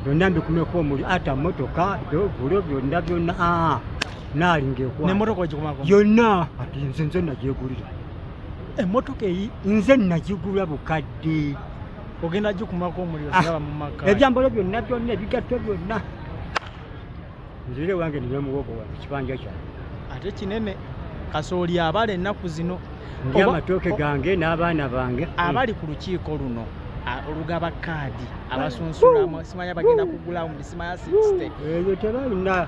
byonna mbikumeko omuli ata motoka byovulo byonna naalingekwa n'emmotoka ogikumako yonna ati nze nagyegulira emmotoka eyi nze nagigula bukadde ogenda gikumako omuliro siraba mu maka ebyambalo byonna ebigatto byonna nzire wange nibemuwogo wange kibanja kyange ate kinene kasooli abala ennaku zino ndi amatooke gange n'abaana bange abali ku lukiiko luno olugaba kaadi abasunsulamu simanya bagenda kugulawo mu simanya 60 eyo tebalina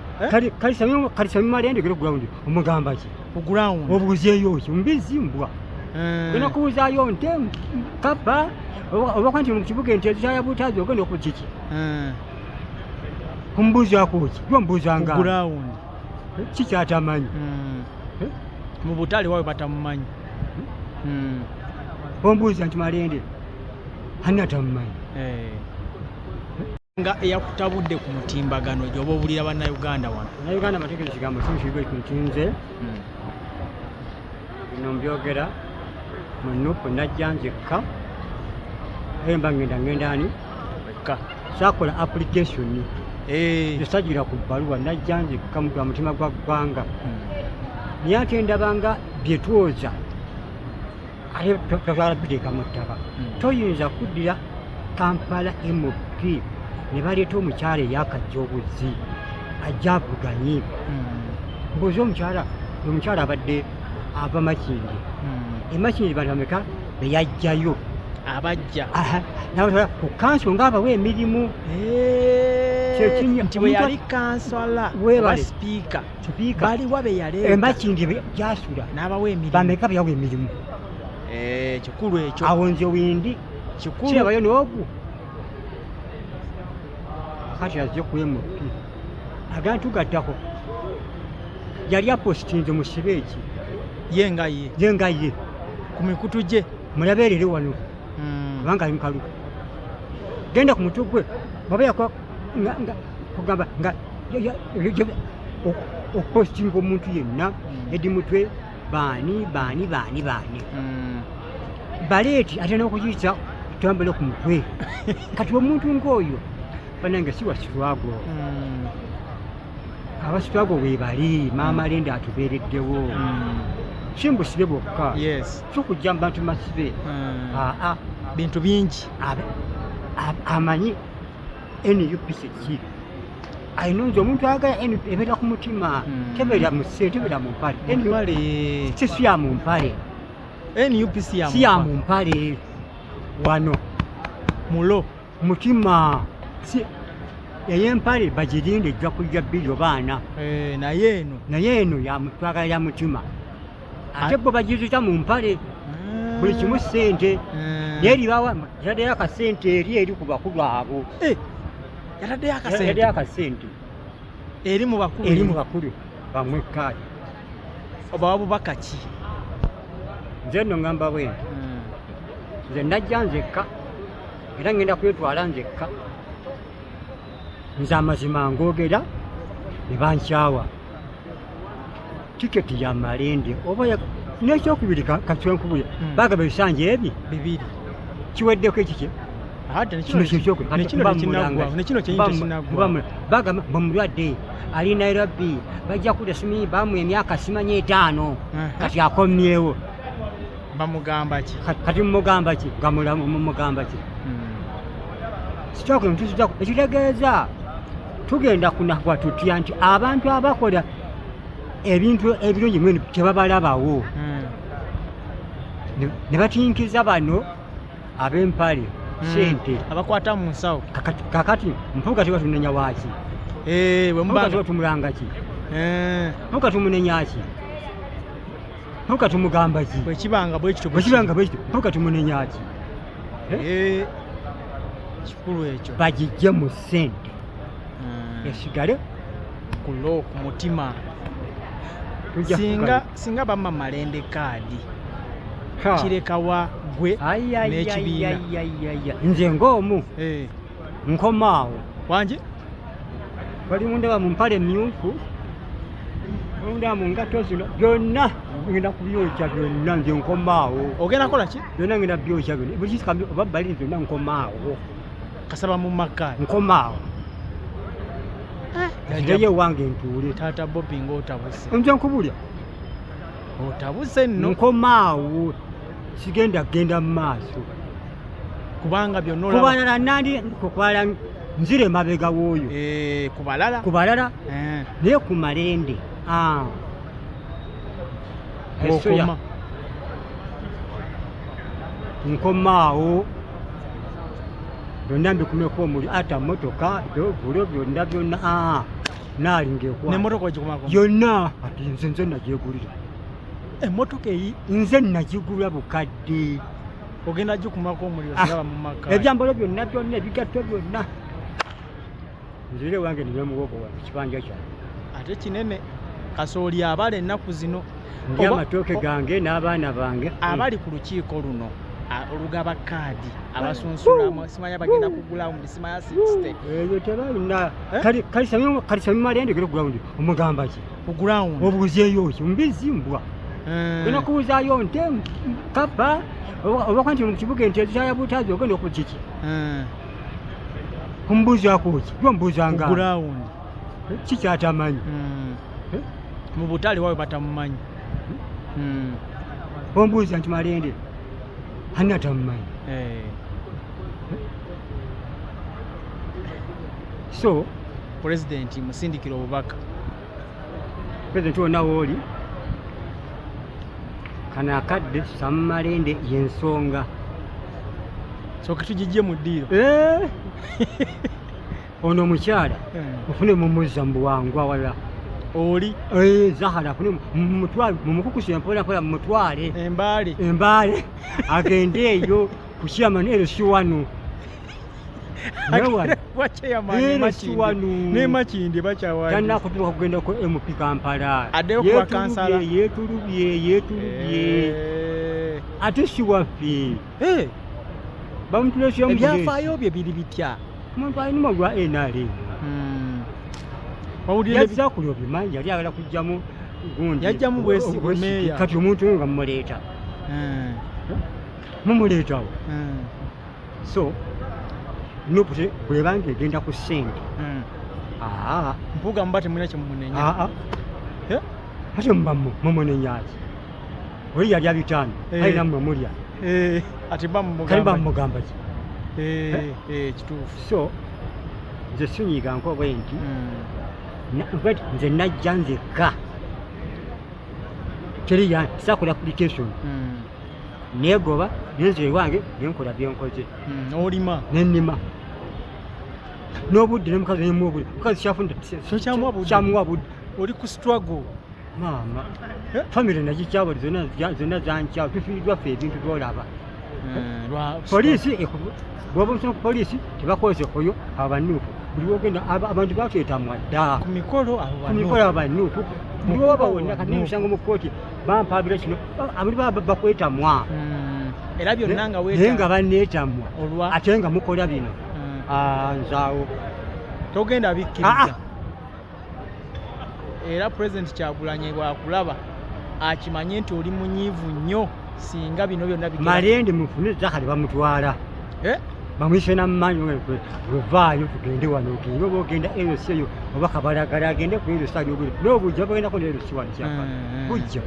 kalisami malende gero ground omugamba ki ground obuzeeyo ki mbizimbwa gena kubuzayo nte kapa oba kwanti mu kibuga ente zaya butazi ogenda okukiki kumbuzaako ki gwambuzanga ground kikyatamanyi mu butale wawe batamumanyi ombuuza nti malende hani atamumanyi nga eyakutabudde ku mutimbagano gyoba obulira bannayuganda wano bannayuganda amategeeza ekigambo kimukiigo ntinze bino mbyogera munupu najja nzekka emba ngenda ani sakola application esagira ku bbaluwa najja nzekka mu mutima gwa ggwanga naye ate ndabanga byetwoza ate twala biteeka mu ttaka toyinza kuddira Kampala MOP ne baleeta omukyala eyakajja obuzi ajja avuganye mbuuza omukyala abadde ava Makindi emakindi bantu bameka beyajjayo abajja ku kanso ngaabawa emirimu nti bwe yali kansala oba sipiika baliwa be yaleeta emakindi gyasula n'abawa emirimu bameka beyawa emirimu kikulu ekyo awo nze windi kikulu kirabayo n'ogu kati azze ku MOP agenda tugattako yali apositinze mu sibeeki yengaye ku mikutu gye mulabeerere wano kubanga ali mukalu genda ku mutwe gwe baba kugamba nga opositinga omuntu yenna edi mutwe baani baleeti ate n'okuyisa tutambule ku mutwe kati omuntu ng'oyo banange si wasitwago abasitwago webali maama lende atubeereddewo si mbusibe bwokka sokujja mu bantu masibe bintu bingi amanyi NUPC ki ayinonza omuntu agaya ebeera ku mutima tebeera mu ssente tebeera mu mpale si ya mu mpale NUPC si ya mu mpale wano mulo mutima ey'empale bagirinde ejja kujja bbiri baana naye eno twagala ya mutima ate bwe bagizita mu mpale buli kimu ssente naye eribawa yataddeyo akasente eri ku bakulu abo yataddeyo akasente eri mu bakulu bamwe kaadi obawa bubaka ki nze nno ngamba bwenti nze najja nzekka era ngenda kwetwala nzekka nze amazima ngoogera ne bankyawa tiketi ya malende oba n'ekyokubiri kaswenkubuya bagaba ebisanja ebi bibiri kiweddeko ekiki bagamba bamulwadde ali Nairobi bajja kuda simanyi bamu emyaka simanyi 5 kati akomyewo bamugamba ki kati mumugamba ki gamulamu mumugamba ki sitoko mtusitako ekitegeeza tugenda kunahwa tutya nti abantu abakola ebintu ebirungi mwene tebabalabawo ne batinkiza bano ab'empale sente abakwata mu nsawo kakati mpuga tiba tunenya waki mpuga tiba tumulanga ki mpuga tumunenya ki mpuga tumugamba ki bwekibanga bwekito mpuga tumunenya ki kikulu ekyo bagijje mu sente esigale ku mutima singa bamma malende kaadi kirekawa gwe n'ekibiina nze ng'omu nkomaawo wanje bali mundaba mu mpale emmyufu mundaba mu ngatto zino byonna ngenda kubyokya byonna nze nkomaawo ogenda kola ki byonna ngenda byokya byonna bukisikambye oba bali zonna nkomaawo kasaba mu makkaadi nkomaawo nsigaye wange ntuule. Taata Bobby ng'otabuse. Nja nkubulya. Otabuse nno. Nkomaawo sigenda kgenda mu maaso. Kubanga byonna olaba. Ku balala nandi kukwala nzire mabega w'oyo. Ku balala? Ku balala. Naye ku Malende. Okoma. Nkomaawo byonna mbikumeko omuli ata motoka byovulo byonna naalinga ekwa. N'emmotoka ogikumako? Yonna ati nze nagyegulira. Emmotoka eyi? Nze nagigula bukadde. Ogenda gikumako omuliro siraba mu maka. Ebyambalo byonna ebigatto byonna. Nzire wange niwe muwogo wa kibanja kyange. Ate kinene kasooli abala ennaku zino. Ndi amatooke gange n'abaana bange. Abali ku lukiiko luno olugaba kaadi abasunsulamu simanya bagenda kugulawo mu simanya 60. Eyo tebalina. Kali sami Malende gero ground omugamba ki? Ku ground. Obuzeeyo ki mbizimbwa. Gena kuuzaayo nte kapa oba kwanti mu kibuga ente ezaya butazi ogenda okukiki. Kumbuzaako ki? Gwombuuzanga. Ku ground. Kikyatamanyi. Mu butale wawe batamumanyi. Ombuuza nti Malende ani atamumanyi. So President musindikira obubaka. President wonna wooli kano akadde Sam Malende y'ensonga. Soka tugijje mu ddiiro. Ono omukyala ofune mumuzza mu buwangwa wala. Oli? Zahara afune mumukukusa empola mumutwale. Embaale. Agende eyo ku chairman LC wano. Nemakindi bakyawali. Tanna kutuuka kugenda ku MP Kampala. Addeyo ku bakansala. Yeetulubye. Ate si waffe. Bamutulesya mu byafaayo bye biri bitya. Omuntu alina olwa NRM. Yazza kulyo bimanyi yali agala kujjamu gundi. Yajjamu bwesigwa meeya. Kati omuntu nga mumuleeta. Mumuleetawo. So nopute bwebanga egenda ku ssente. Mpuga muba temulina kyemumunenya. Ate muba mumunenyaki. Oli yalya bitaano alina mmwe mulya. Ati kale bamugamba ki? Kituufu. So nze sinyiga nkobe nti nze najja nzekka teri sakola application negoba nenzire wange nenkola byenkoze olima nennima n'obudde nemukazi nemubuli mukazi kyafunda kyamuwa budde oli ku struggle maama family nagikyabali zonna zankyawo tufiiriddwa ffe ebintu byolaba poliisi bwoba omusana ku poliisi tebakozese koyo abanuufu buli wogenda abantu batwetamwa dda ku mikolo abanuufu buli woba wonna kati n'emisango mu kkooti bampaabira kino abuli baba bakwetamwa era byonna nga naye nga banneetamwa ate nga mukola bino nzaawo togenda bikkiriza era President Kyagulanyi bwakulaba akimanye nti oli munyiivu nnyo singa bino byonna Malende mufune zakale bamutwala bamwise n'amaanyi wevaayo tugende wano ogenga oba ogenda erosi eyo oba kabalagala agende ku erosi ali obuli n'obujja bagendako n'erosi wano kyapa bujja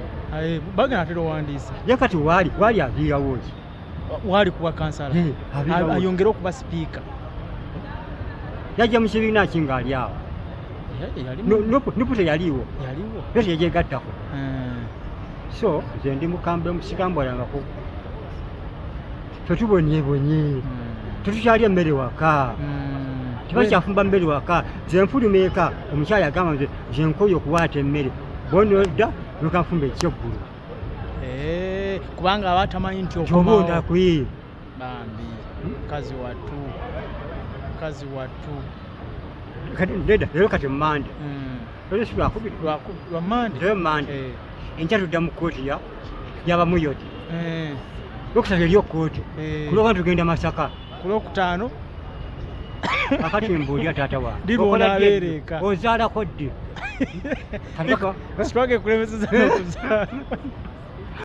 bagenda tera owandiisa ye kati waali aviirawo ki waali kuwa kansala ayongere okuba sipiika yajja mu kibiina ki ng'ali awo nipute yaliwo yo teyegyegattako so nze ndi mukambwe musikambwalangako tetubonyebonye tetukyalya emmere waka tebakyafumba mmere waka nze nfulumeeka omukyala yagamba nze nkoyo okuwaata emmere bonodda nokanfumba ekyeggulu kubanga aba tamanyi nti okobondakwi bambi mukazi wattu leero kati mmande leero si lwakubiri leero mmande enkya tudda mu kkooti yabamuyoti lwokusatu eri okkooti kulwokuba tugenda Masaka kulwokutaano akati mbuulya taata wange ozaalako ddi sitwage kulemeseza n'okuzaala